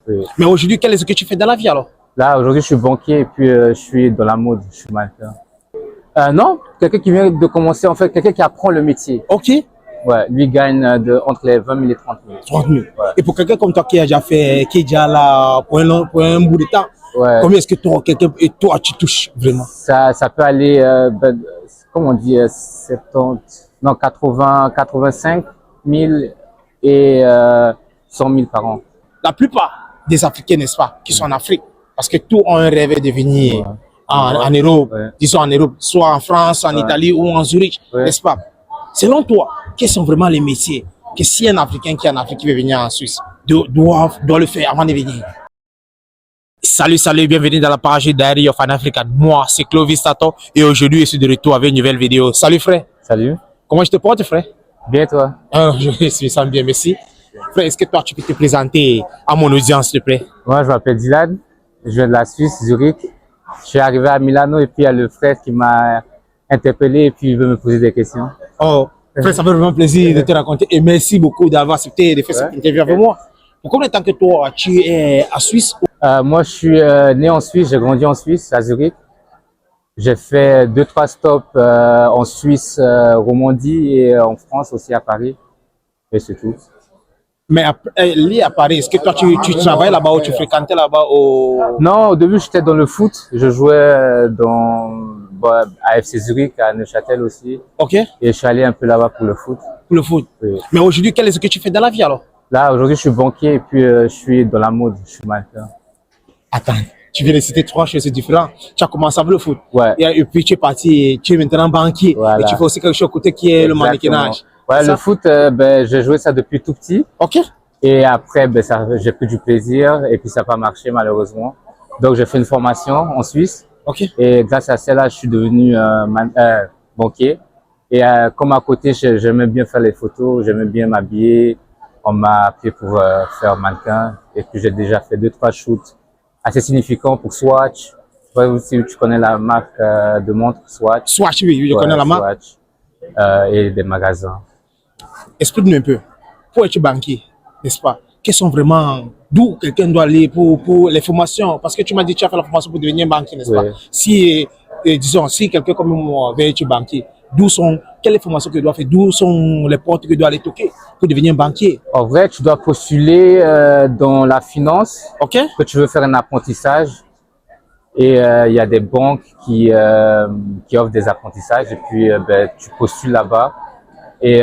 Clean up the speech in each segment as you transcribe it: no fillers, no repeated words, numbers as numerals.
Oui. Mais aujourd'hui, quel est ce que tu fais dans la vie alors? Là, aujourd'hui, je suis banquier et puis je suis dans la mode, je suis mannequin. Non, quelqu'un qui vient de commencer, en fait, quelqu'un qui apprend le métier. Ok, Ouais, lui gagne entre les 20 000 et 30 000. 30 000. Ouais. Et pour quelqu'un comme toi qui a déjà fait, qui est déjà là pour un bout de temps, Ouais. combien est-ce que toi, et toi, tu touches vraiment? Ça peut aller, comment on dit, 70, non, 80, 85 000 et 100 000 par an. La plupart des Africains, n'est-ce pas, qui sont en Afrique, parce que tous ont un rêve de venir Ouais. en Europe, Ouais. disons en Europe, soit en France, en Ouais. Italie ou en Zurich, Ouais. n'est-ce pas? Selon toi, quels sont vraiment les métiers que si un Africain qui est en Afrique qui veut venir en Suisse doit le faire avant de venir? Salut, bienvenue dans la page Diary of an African. Moi, c'est Clovis Tato et aujourd'hui, je suis de retour avec une nouvelle vidéo. Salut frère, Salut. comment je te porte frère? Bien, toi? Je me sens bien, merci. Frère, est-ce que toi, tu peux te présenter à mon audience, s'il te plaît? Moi, je m'appelle Dylan. Je viens de la Suisse, Zurich. Je suis arrivé à Milano et puis il y a le frère qui m'a interpellé et puis il veut me poser des questions. Oh, frère, ça fait vraiment plaisir de te raconter et merci beaucoup d'avoir accepté de faire cette interview avec moi. Pour combien de temps que toi, tu es à Suisse? Moi, je suis né en Suisse, j'ai grandi en Suisse, à Zurich. J'ai fait 2-3 stops en Suisse, Romandie et en France aussi à Paris. Et c'est tout. Mais lié à Paris, est-ce que toi, tu travailles là-bas ou tu fréquentais là-bas au... Non, au début, j'étais dans le foot. Je jouais à FC Zurich, à Neuchâtel aussi. Ok, Et je suis allé un peu là-bas pour le foot. pour le foot. Oui. Mais aujourd'hui, quel est ce que tu fais dans la vie alors? Là, aujourd'hui, je suis banquier et puis je suis dans la mode, je suis mannequin. Attends, tu viens de citer trois choses différentes. Tu as commencé avec le foot. Ouais. Et puis tu es parti, tu es maintenant banquier. Voilà. Et tu fais aussi quelque chose à côté qui est le Exactement. mannequinage. Ouais, Ça? le foot, j'ai joué ça depuis tout petit. Ok, Et après, j'ai pris du plaisir et puis ça n'a pas marché malheureusement. Donc, j'ai fait une formation en Suisse. ok. Et grâce à celle-là, je suis devenu banquier. Et comme à côté, j'aimais bien faire les photos, j'aimais bien m'habiller. On m'a appelé pour faire mannequin. Et puis, j'ai déjà fait 2-3 shoots assez significants pour Swatch. Je sais pas si tu connais la marque de montre Swatch. Swatch, oui, je Ouais, connais la marque. Swatch. Et des magasins. Explique-nous un peu. Pour être banquier, n'est-ce pas? Quels sont vraiment... D'où quelqu'un doit aller pour les formations? Parce que tu m'as dit que tu as fait la formation pour devenir banquier, n'est-ce Oui. pas? Si, disons, si quelqu'un comme moi veut être banquier, quelles formations que tu dois faire? D'où sont les portes que tu dois aller toquer pour devenir banquier? En vrai, tu dois postuler dans la finance, Ok? que tu veux faire un apprentissage. Et il y a des banques qui offrent des apprentissages. Et puis, tu postules là-bas. Et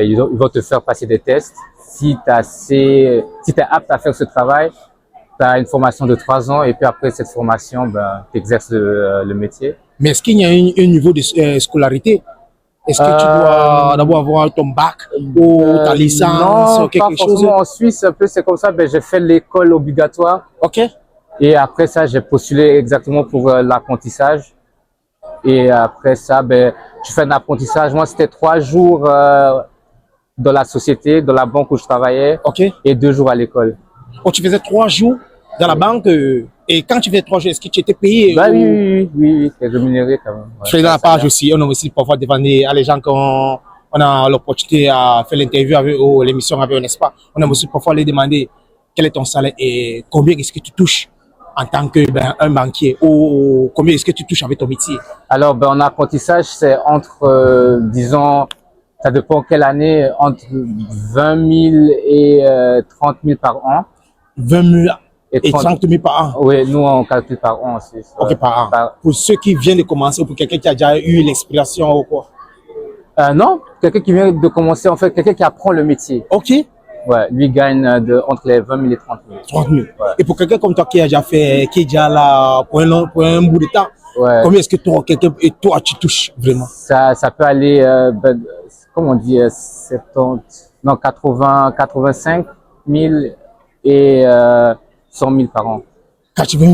ils vont te faire passer des tests. Si tu es apte à faire ce travail, tu as une formation de 3 ans. Et puis après cette formation, tu exerces le métier. Mais est-ce qu'il y a un niveau de scolarité? Est-ce que tu dois d'abord avoir ton bac ou ta licence Non, ou quelque pas chose? forcément. En Suisse, un peu, c'est comme ça. J'ai fait l'école obligatoire. Ok? Et après ça, j'ai postulé exactement pour l'apprentissage. Et après ça, tu fais un apprentissage. Moi, c'était 3 jours dans la société, dans la banque où je travaillais, Ok? et 2 jours à l'école. Oh, tu faisais 3 jours dans la banque et quand tu faisais 3 jours, est-ce que tu étais payé? Bah ou... oui, c'est rémunéré quand même. Ouais, Je fais dans la page aussi, on a aussi parfois demandé à les gens qu'on on a l'opportunité à faire l'interview avec eux, ou l'émission avec eux, n'est-ce pas? On a aussi parfois les demander quel est ton salaire et combien est-ce que tu touches en tant que un banquier ou combien est-ce que tu touches avec ton métier? Alors, en apprentissage, c'est entre, disons, ça dépend quelle année, entre 20 000 et 30 000 par an. 20 000 et 30 000 par an. Oui, nous, on calcule par an aussi. Ok, par an. Pour ceux qui viennent de commencer ou pour quelqu'un qui a déjà eu l'expiration ou quoi? Non, quelqu'un qui vient de commencer, en fait, quelqu'un qui apprend le métier. Ok, Ouais, lui gagne entre les 20 000 et 30 000. 30 000. Ouais. Et pour quelqu'un comme toi qui a déjà fait, qui est déjà là pour un bout de temps, Ouais. combien est-ce que toi, tu touches vraiment? Ça peut aller, comment on dit, 70, non, 80, 85 000 et 100 000 par an. Quand tu veux,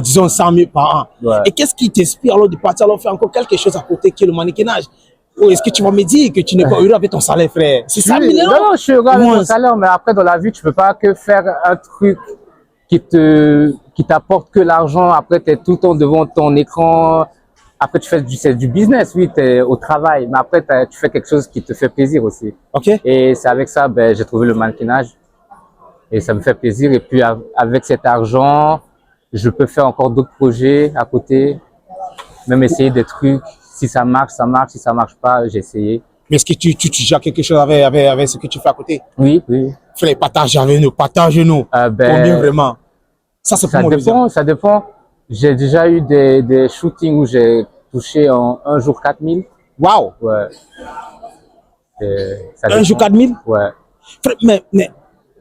disons 100 000 par an. Ouais. Et qu'est-ce qui t'inspire alors de partir alors faire encore quelque chose à côté qui est le mannequinage? Ou est-ce que tu vas me dire que tu n'es pas heureux avec ton salaire, frère? C'est ça, Oui, non? non, je suis heureux avec Moi, mon salaire, mais après, dans la vie, tu peux pas que faire un truc qui t'apporte que l'argent. Après, tu es tout le temps devant ton écran. Après, c'est du business, oui, tu es au travail. Mais après, tu fais quelque chose qui te fait plaisir aussi. Ok. Et c'est avec ça, j'ai trouvé le mannequinage. Et ça me fait plaisir. Et puis avec cet argent, je peux faire encore d'autres projets à côté, même essayer des trucs. Si ça marche, ça marche. Si ça marche pas, j'ai essayé. Mais est-ce que tu gères quelque chose avec ce que tu fais à côté? Oui, oui. Frère, partage avec nous, partage-nous. Combien vraiment? Ça, c'est pour moi. Ça dépend. J'ai déjà eu des shootings où j'ai touché en un jour 4000. Waouh! Ouais. Un jour 4000? Ouais. Frère, mais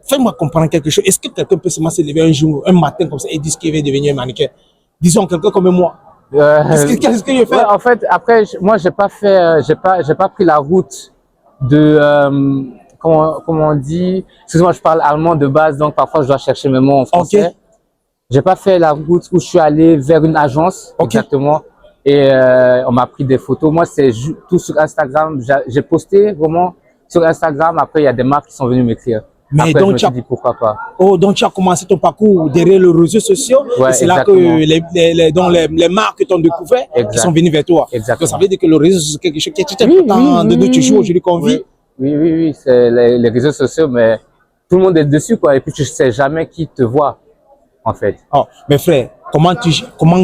fais-moi comprendre quelque chose. Est-ce que quelqu'un peut seulement se lever un jour, un matin comme ça et dire qu'il veut devenir un mannequin? Disons quelqu'un comme moi. Qu'est-ce que je fais? Ouais, en fait, après, moi, j'ai pas fait, j'ai pas pris la route de, comment on dit, excuse-moi, je parle allemand de base, donc parfois je dois chercher mes mots en français. Okay. J'ai pas fait la route où je suis allé vers une agence, exactement, et on m'a pris des photos. Moi, c'est tout sur Instagram. J'ai posté vraiment sur Instagram. Après, il y a des marques qui sont venues m'écrire. Mais après, donc, je me suis dit pourquoi pas. Oh, donc tu as commencé ton parcours derrière les réseaux sociaux. Ouais, et c'est là que les marques t'ont découvert, qui sont venues vers toi. Exactement. Donc ça veut dire que le réseau c'est quelque chose qui est tout important de nos jours aujourd'hui qu'on vit. Oui, c'est les réseaux sociaux, mais tout le monde est dessus, quoi. Et puis tu sais jamais qui te voit, en fait. Oh, mais frère, comment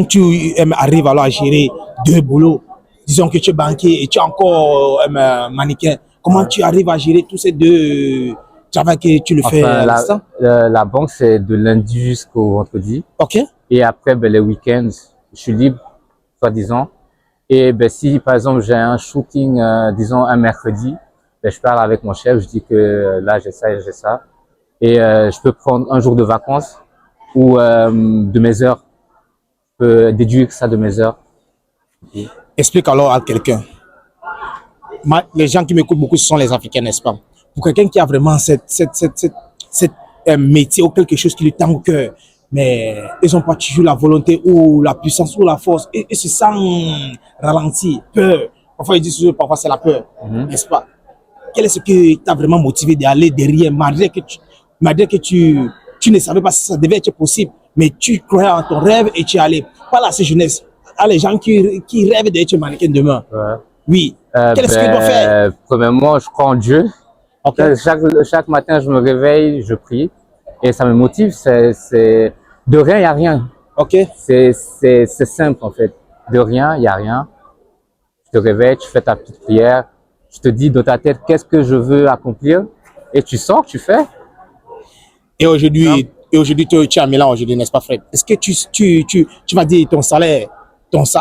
tu arrives alors à gérer deux boulots? Disons que tu es banquier et tu es encore mannequin. Comment tu arrives à gérer tous ces deux travail que tu le fais à l'instant? La banque, c'est de lundi jusqu'au vendredi. Ok. Et après, ben, les week-ends, je suis libre, soi-disant. Et ben, si, par exemple, j'ai un shooting, disons, un mercredi, ben, je parle avec mon chef, je dis que là, j'ai ça et j'ai ça. Et je peux prendre un jour de vacances ou de mes heures. Je peux déduire ça de mes heures. Explique alors à quelqu'un. Les gens qui m'écoutent beaucoup, ce sont les Africains, n'est-ce pas? Pour quelqu'un qui a vraiment cette métier ou quelque chose qui lui tend au cœur, mais ils n'ont pas toujours la volonté ou la puissance ou la force, et se sentent ralentis, peur. Parfois, ils disent toujours, parfois c'est la peur, n'est-ce pas? Quel est ce qui t'a vraiment motivé d'aller derrière, malgré que tu ne savais pas si ça devait être possible, mais tu croyais en ton rêve et tu es allé. Pas à cette jeunesse, à les gens qui rêvent d'être mannequin demain. Ouais. Oui. Quel est-ce qu'ils doivent faire? Premièrement, je crois en Dieu. Okay. Chaque matin, je me réveille, je prie. Et ça me motive. C'est de rien, il n'y a rien. Ok. C'est simple, en fait. De rien, il n'y a rien. Tu te réveilles, tu fais ta petite prière. Tu te dis dans ta tête, qu'est-ce que je veux accomplir? Et tu sors, tu fais. Et aujourd'hui, tu es à Milan aujourd'hui, n'est-ce pas, Fred? Est-ce que tu vas dire ton salaire,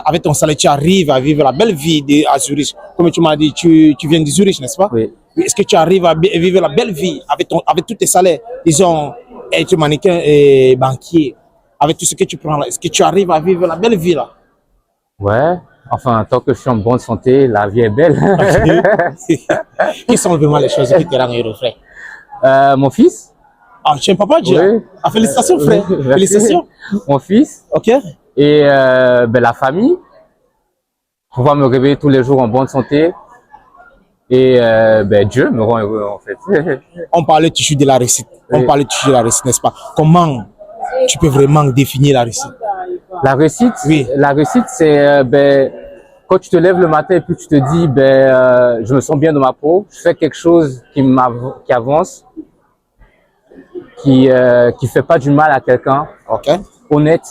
avec ton salaire, tu arrives à vivre la belle vie à Zurich? Comme tu m'as dit, tu viens de Zurich, n'est-ce pas? Oui. Est-ce que tu arrives à vivre la belle vie avec tous tes salaires? Disons, être mannequin et banquier, avec tout ce que tu prends là. Est-ce que tu arrives à vivre la belle vie là? Ouais. Enfin, tant que je suis en bonne santé, la vie est belle. Quelles sont vraiment les choses qui te rendent heureux, frère? Mon fils. Ah, tu es un papa déjà? Oui. Ah, félicitations, frère. Oui, félicitations. Mon fils. Ok. Et ben, la famille. Pouvoir me réveiller tous les jours en bonne santé. Et ben, Dieu me rend heureux, en fait. On parlait toujours de la réussite. Oui. On parlait toujours de la réussite, n'est-ce pas? Comment tu peux vraiment définir la réussite? La réussite, oui. La réussite, c'est ben, quand tu te lèves le matin et puis tu te dis, ben, je me sens bien dans ma peau, je fais quelque chose qui avance, qui fait pas du mal à quelqu'un, okay. Honnête.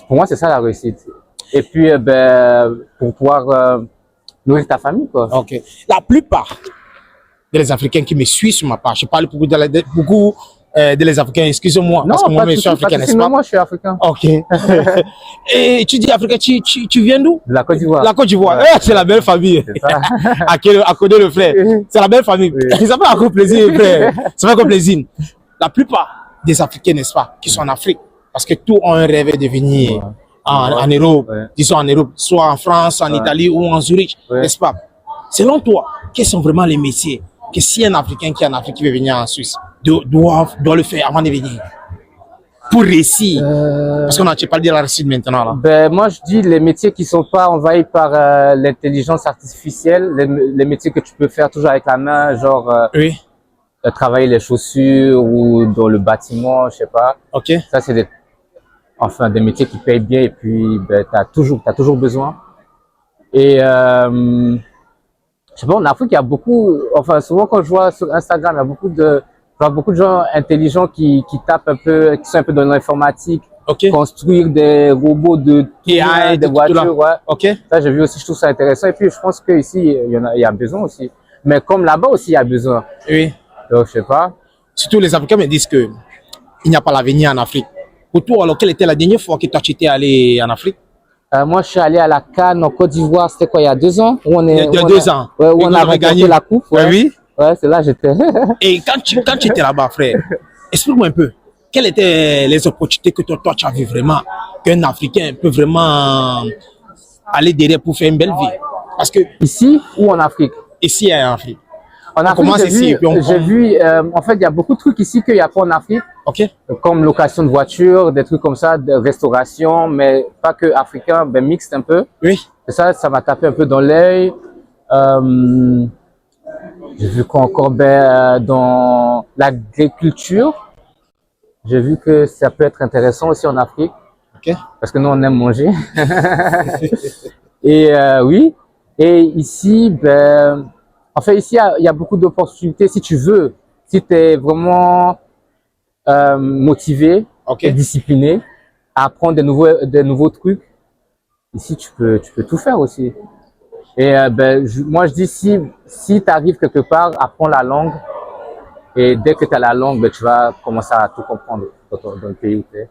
Pour moi, c'est ça la réussite. Et puis, ben, pour pouvoir nourrir ta famille, quoi. Ok. La plupart des Africains qui me suivent sur ma page, je parle beaucoup des Africains, excusez-moi, parce que moi, je suis africain, n'est-ce pas? Moi, je suis africain. Ok. Et tu dis africain, tu viens d'où? De la Côte d'Ivoire. La Côte d'Ivoire. Ouais. C'est la belle famille. C'est ça. À côté le frère. C'est la belle famille. Oui. Ça fait encore plaisir, frère. Ça fait encore plaisir. La plupart des Africains, n'est-ce pas, qui sont en Afrique, parce que tous ont un rêve de venir en Europe, disons en Europe, soit en France, en Italie ou en Zurich, n'est-ce pas? Selon toi, quels sont vraiment les métiers que si un Africain qui est en Afrique qui veut venir en Suisse doit le faire avant de venir pour réussir? Parce qu'on a parlé de la réussite maintenant là. Ben, moi je dis les métiers qui sont pas envahis par l'intelligence artificielle, les métiers que tu peux faire toujours avec la main, genre travailler les chaussures ou dans le bâtiment, je sais pas. Ok. Ça c'est des métiers qui payent bien et puis ben, t'as toujours besoin. Et je sais pas, en Afrique, il y a beaucoup, enfin, souvent quand je vois sur Instagram, il y a beaucoup de vois beaucoup de gens intelligents qui tapent un peu, qui sont un peu dans l'informatique, Ok. construire des robots de tout, AI, des de tout là. voitures, ouais. Ok. Ça, j'ai vu aussi, je trouve ça intéressant. Et puis, je pense qu'ici, il y a besoin aussi. Mais comme là-bas aussi, il y a besoin. Oui. Donc, je sais pas. Surtout les Africains me disent que il n'y a pas l'avenir en Afrique. Pour toi, alors, quelle était la dernière fois que toi, tu étais allé en Afrique? Moi, je suis allé à la CAN en Côte d'Ivoire, c'était quoi, il y a 2 ans? Où on est, Il y a où on 2 a- ans. Ouais, où Et on qu'on a avait remporté gagné. la coupe. Ouais, Oui. Ouais, c'est là, j'étais. Et quand tu étais là-bas, frère, explique-moi un peu, quelles étaient les opportunités que toi, tu as vu vraiment, qu'un Africain peut vraiment aller derrière pour faire une belle vie? Parce que Ici ou en Afrique? ici en Afrique, En on Afrique, commence ici et puis on j'ai vu, en fait, il y a beaucoup de trucs ici qu'il n'y a pas en Afrique, ok? comme location de voiture, des trucs comme ça, de restauration, mais pas que africain, ben mixte un peu. Oui. Et ça m'a tapé un peu dans l'œil. Euh, j'ai vu quoi encore, dans l'agriculture, j'ai vu que ça peut être intéressant aussi en Afrique, Ok. parce que nous, on aime manger. Et oui, et ici, en fait, ici, il y a beaucoup d'opportunités si tu veux, si tu es vraiment motivé Ok. et discipliné à apprendre des nouveaux trucs. Ici, tu peux tout faire aussi. Et moi, je dis, si tu arrives quelque part, apprends la langue. Et dès que tu as la langue, tu vas commencer à tout comprendre dans le pays où tu es.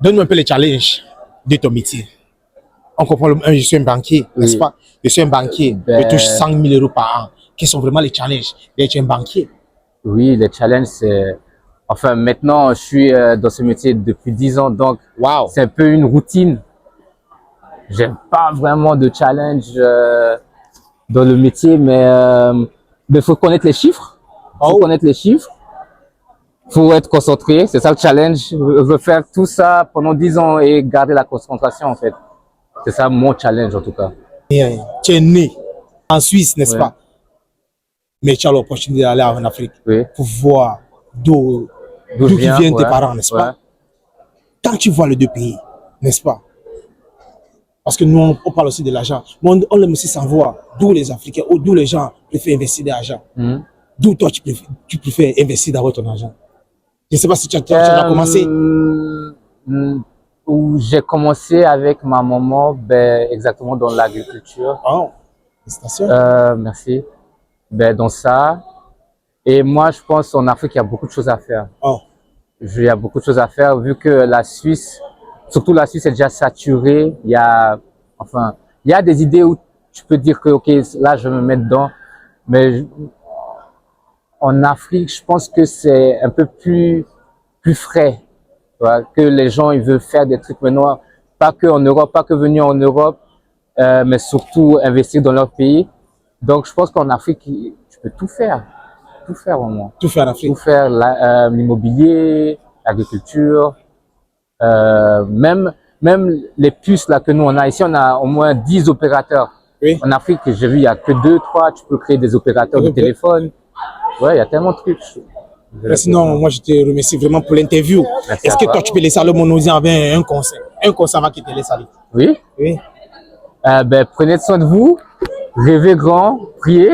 Donne-moi un peu les challenges de ton métier. On comprend, je suis un banquier, Oui. n'est-ce pas? Je suis un banquier, je touche 100 000 € par an. Quels sont vraiment les challenges d'être un banquier? Oui, les challenges, c'est... Enfin, maintenant, je suis dans ce métier depuis 10 ans, donc Wow. c'est un peu une routine. J'aime pas vraiment de challenge dans le métier, mais faut connaître les chiffres. Faut connaître les chiffres. Faut être concentré. C'est ça le challenge. Je veux faire tout ça pendant 10 ans et garder la concentration, en fait. C'est ça mon challenge, en tout cas. Tu es né en Suisse, n'est-ce Ouais. pas? Mais tu as l'opportunité d'aller en Afrique Oui. pour voir d'où je viennent tes ouais. parents, n'est-ce Ouais. pas? Quand tu vois les deux pays, n'est-ce pas? Parce que nous, on parle aussi de l'argent. Mais on aime aussi savoir d'où les Africains ou d'où les gens préfèrent investir de l'argent. Mhm. D'où toi, tu préfères investir d'abord ton argent. Je ne sais pas si tu as déjà commencé. Où j'ai commencé avec ma maman, exactement dans l'agriculture. Oh, félicitations. Merci. Dans ça. Et moi, je pense qu'en Afrique, il y a beaucoup de choses à faire. Oh, Il y a beaucoup de choses à faire vu que la Suisse, surtout la Suisse est déjà saturée. Il y a des idées où tu peux dire que, ok, là, je vais me mettre dedans. Mais en Afrique, je pense que c'est un peu plus frais. Tu vois, que les gens, ils veulent faire des trucs maintenant, pas que en Europe, pas que venir en Europe, mais surtout investir dans leur pays. Donc, je pense qu'en Afrique, tu peux tout faire vraiment. tout faire en Afrique. Tout faire, l'immobilier, l'agriculture, même les puces là que nous on a ici, on a au moins 10 opérateurs. Oui. En Afrique, j'ai vu, il y a que 2, 3, tu peux créer des opérateurs de téléphone. Ouais, il y a tellement de trucs. Mais sinon, moi, je te remercie vraiment pour l'interview. Merci Est-ce à que toi. toi, tu peux laisser aller mon audience avec un conseil? Un conseil avant qu'il te laisse aller. Oui. Oui. Prenez soin de vous, rêvez grand, priez,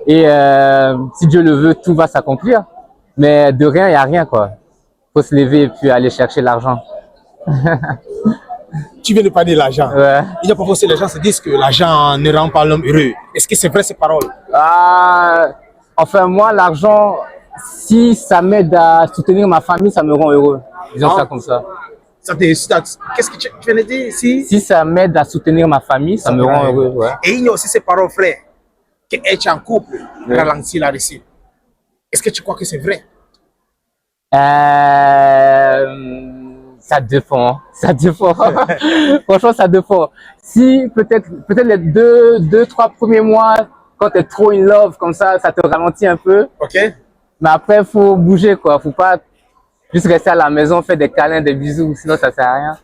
et si Dieu le veut, tout va s'accomplir. Mais de rien, il n'y a rien, quoi. Faut se lever et puis aller chercher l'argent. Tu viens de parler de l'argent. Ouais. Il y a parfois aussi les gens se disent que l'argent ne rend pas l'homme heureux. Est-ce que c'est vrai ces paroles? Enfin, moi, l'argent, si ça m'aide à soutenir ma famille, ça me rend heureux. Disons ça comme ça. Qu'est-ce que tu viens de dire ici? Si ça m'aide à soutenir ma famille, ça me rend heureux. Ouais. Et il y a aussi ces paroles, frère, que être en couple ralentit la réussite. Est-ce que tu crois que c'est vrai? Ça dépend. Ça dépend. Franchement, ça dépend. Si peut-être les 2-3 premiers mois, quand tu es trop in love comme ça te ralentit un peu. Ok. Mais après, faut bouger, quoi. Faut pas juste rester à la maison, faire des câlins, des bisous, sinon ça sert à rien.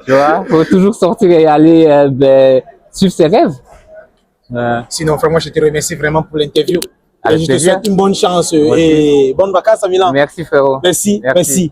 Tu vois? Faut toujours sortir et aller suivre ses rêves. Sinon, frère, moi, je te remercie vraiment pour l'interview. Avec Je te plaisir. souhaite une bonne chance Moi et bonnes vacances à Milan. Merci, frérot. Merci.